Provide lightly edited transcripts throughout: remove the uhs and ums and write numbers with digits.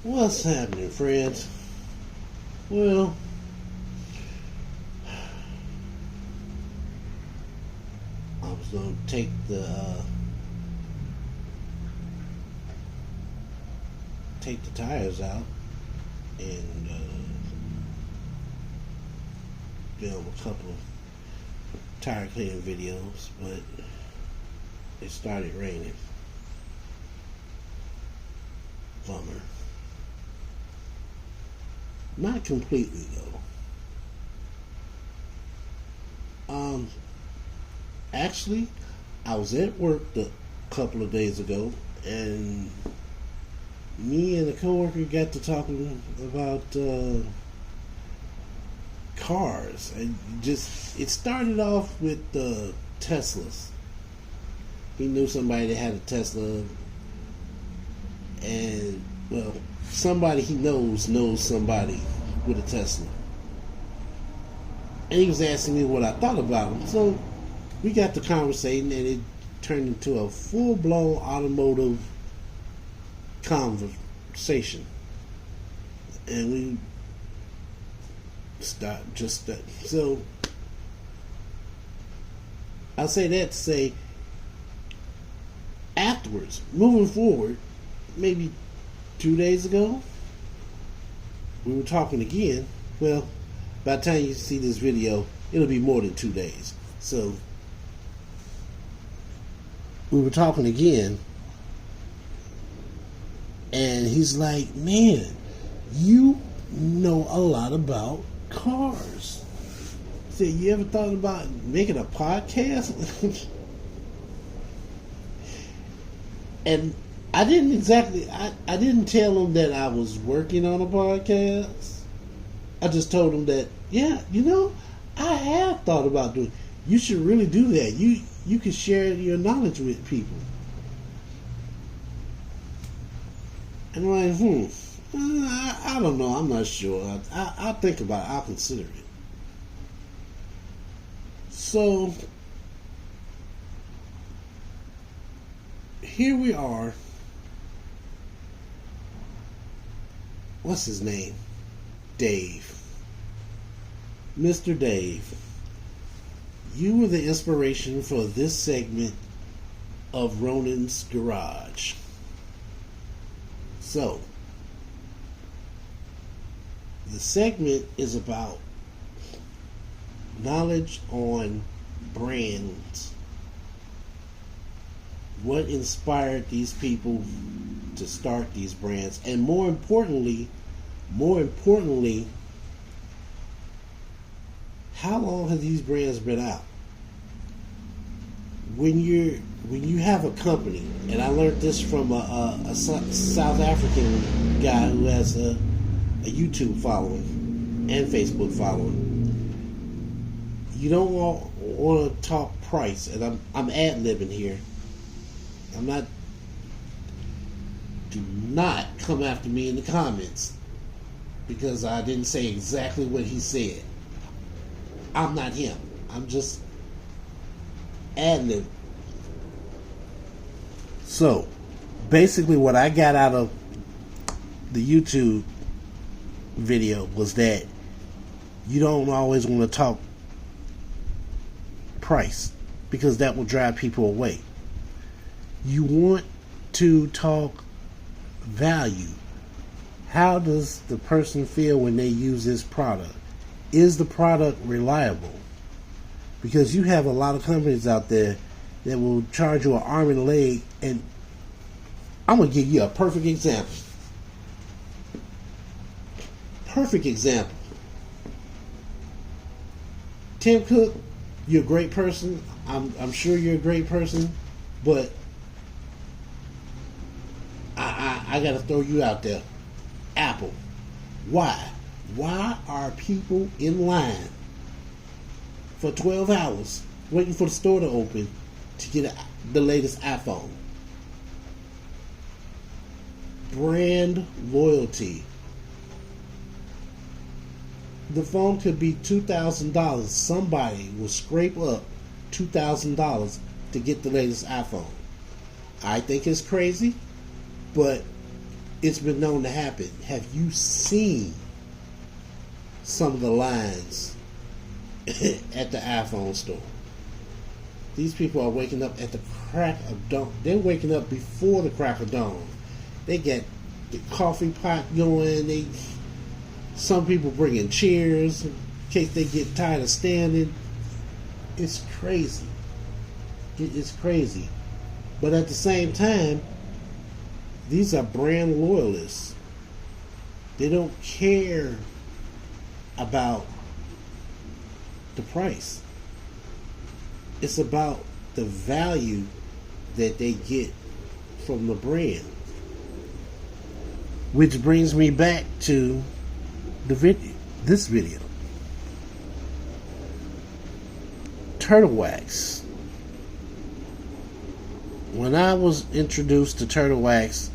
What's happening, friends? Well, I was gonna take the tires out and film a couple of tire cleaning videos, but it started raining. Bummer. Not completely though. Actually, I was at work a couple of days ago, and me and a coworker got to talking about cars, and just it started off with Teslas. He knew somebody that had a Tesla, and well, somebody he knows somebody with a Tesla, and he was asking me what I thought about him. So we got to conversating, and it turned into a full-blown automotive conversation, and we stopped just that. So I'll say that to say, afterwards, moving forward, maybe 2 days ago, we were talking again. Well, by the time you see this video, it'll be more than 2 days. So we were talking again, and he's like, man, you know a lot about cars. He said, you ever thought about making a podcast? And I didn't tell him that I was working on a podcast. I just told him that, yeah, I have thought about doing. You should really do that. You can share your knowledge with people. And I'm like, I don't know. I'm not sure. I'll think about it. I'll consider it. So here we are. What's his name? Dave. Mr. Dave. You were the inspiration for this segment of Ronan's Garage. So, the segment is about knowledge on brands. What inspired these people to start these brands, and more importantly, how long have these brands been out? When you have a company, and I learned this from a South African guy who has a YouTube following and Facebook following. You don't want to talk price, and I'm ad-libbing here. I'm not. Do not come after me in the comments because I didn't say exactly what he said. I'm not him. I'm just ad-lib. So, basically what I got out of the YouTube video was that you don't always want to talk price because that will drive people away. You want to talk value. How does the person feel when they use this product? Is the product reliable? Because you have a lot of companies out there that will charge you an arm and a leg, and I'm going to give you a perfect example. Perfect example. Tim Cook, you're a great person. I'm sure you're a great person, but I got to throw you out there. Apple. Why? Why are people in line for 12 hours waiting for the store to open to get the latest iPhone? Brand loyalty. The phone could be $2,000. Somebody will scrape up $2,000 to get the latest iPhone. I think it's crazy, but it's been known to happen. Have you seen some of the lines at the iPhone store? These people are waking up at the crack of dawn. They're waking up before the crack of dawn. They get the coffee pot going. Some people bringing chairs in case they get tired of standing. It's crazy. It's crazy. But at the same time, these are brand loyalists. They don't care about the price. It's about the value that they get from the brand. Which brings me back to this video. Turtle wax. When I was introduced to turtle wax,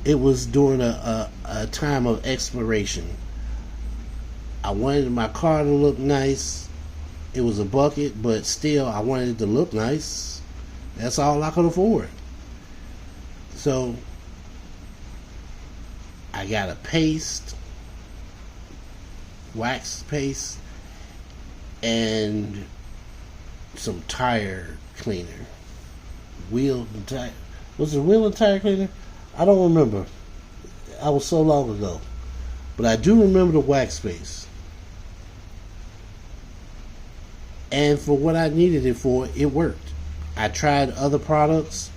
it was during a time of exploration. I wanted my car to look nice. It was a bucket, but still I wanted it to look nice. That's all I could afford. So I got a paste, wax paste, and some tire cleaner. Wheel and tire. Was it wheel and tire cleaner? I don't remember. I was so long ago. But I do remember the wax paste. And for what I needed it for, it worked. I tried other products.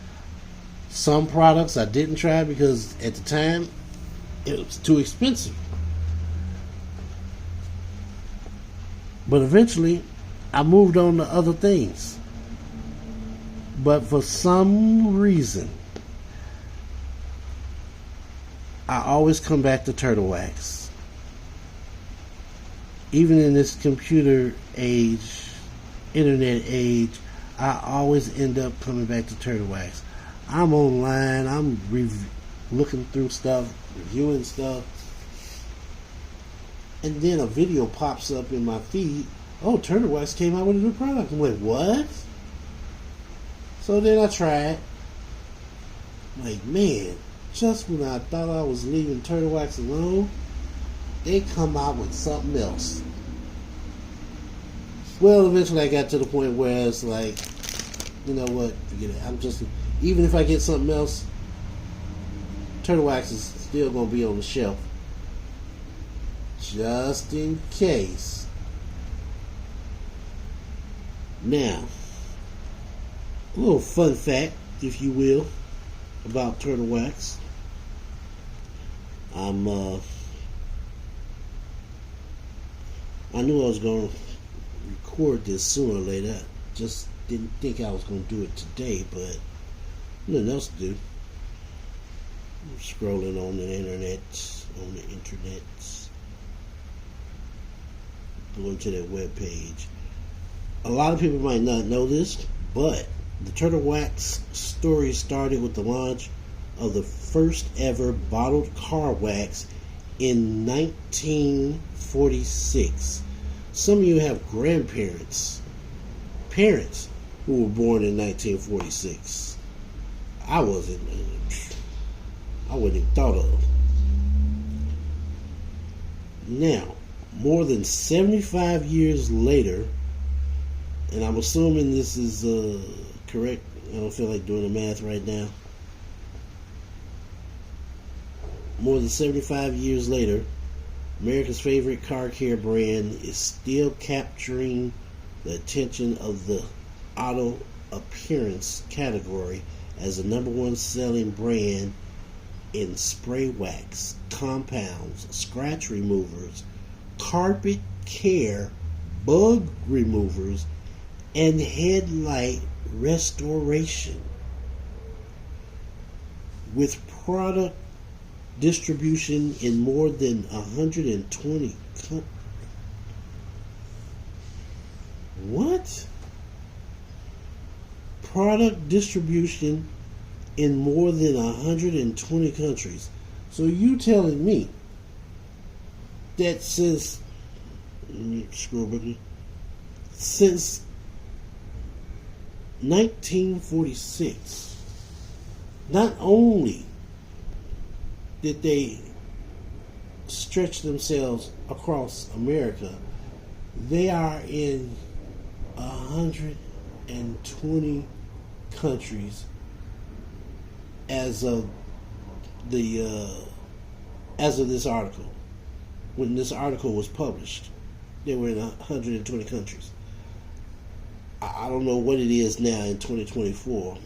Some products I didn't try because at the time it was too expensive. But eventually I moved on to other things. But for some reason, I always come back to turtle wax. Even in this computer age, internet age, I always end up coming back to turtle wax. I'm online, I'm looking through stuff, reviewing stuff, and then a video pops up in my feed. Oh, turtle wax came out with a new product. I'm like, what? So then I tried. Like, man, just when I thought I was leaving turtle wax alone, they come out with something else. Well, eventually I got to the point where it's like, you know what, forget it. I'm just, even if I get something else, turtle wax is still going to be on the shelf. Just in case. Now, a little fun fact, if you will, about turtle wax. I knew I was going to record this sooner or later. I just didn't think I was going to do it today, but nothing else to do. I'm scrolling on the internet, going to that web page. A lot of people might not know this, but the turtle wax story started with the launch of the first ever bottled car wax in 1946. Some of you have grandparents, parents who were born in 1946. I wouldn't even thought of. Now, more than 75 years later, and I'm assuming this is correct. I don't feel like doing the math right now. More than 75 years later, America's favorite car care brand is still capturing the attention of the auto appearance category as the number one selling brand in spray wax, compounds, scratch removers, carpet care, bug removers, and headlight restoration. With product distribution in more than 120 countries. What? Product distribution in more than 120 countries. So you telling me that since, let me scroll back, since 1946, Not only did they stretch themselves across America, they are in 120 countries as of this article. When this article was published, they were in 120 countries. I don't know what it is now in 2024.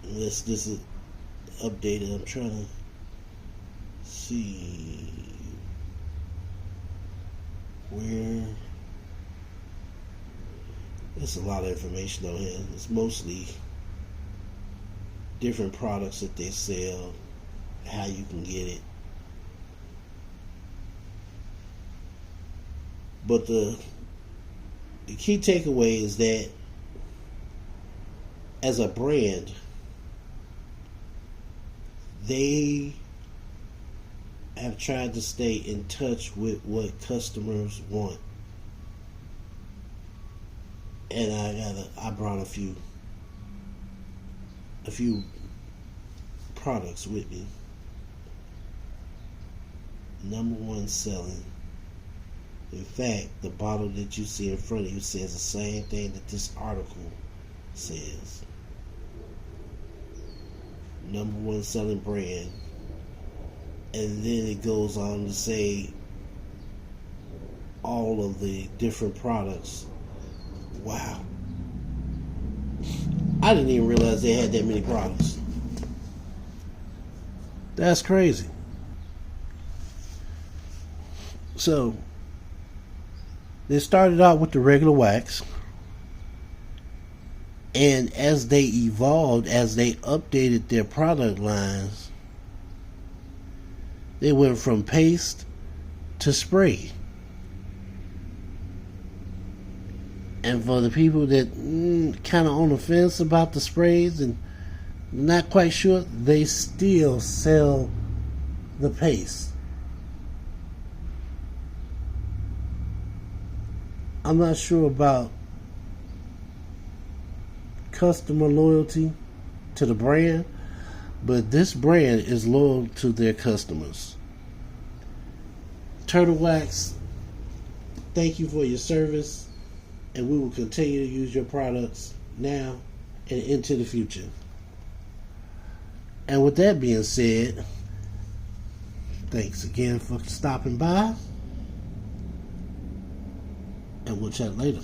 This is updated. I'm trying to see where. There's a lot of information on here. It's mostly different products that they sell, how you can get it. But the key takeaway is that as a brand, they have tried to stay in touch with what customers want. And I brought a few products with me. Number one selling. In fact, the bottle that you see in front of you says the same thing that this article says. Number one selling brand. And then it goes on to say all of the different products. Wow. I didn't even realize they had that many products. That's crazy. So, they started out with the regular wax. And as they evolved, as they updated their product lines, they went from paste to spray. And for the people that kind of on the fence about the sprays and not quite sure, they still sell the paste. I'm not sure about customer loyalty to the brand, but this brand is loyal to their customers. Turtle Wax, thank you for your service, and we will continue to use your products now and into the future. And with that being said, thanks again for stopping by, and we'll chat later.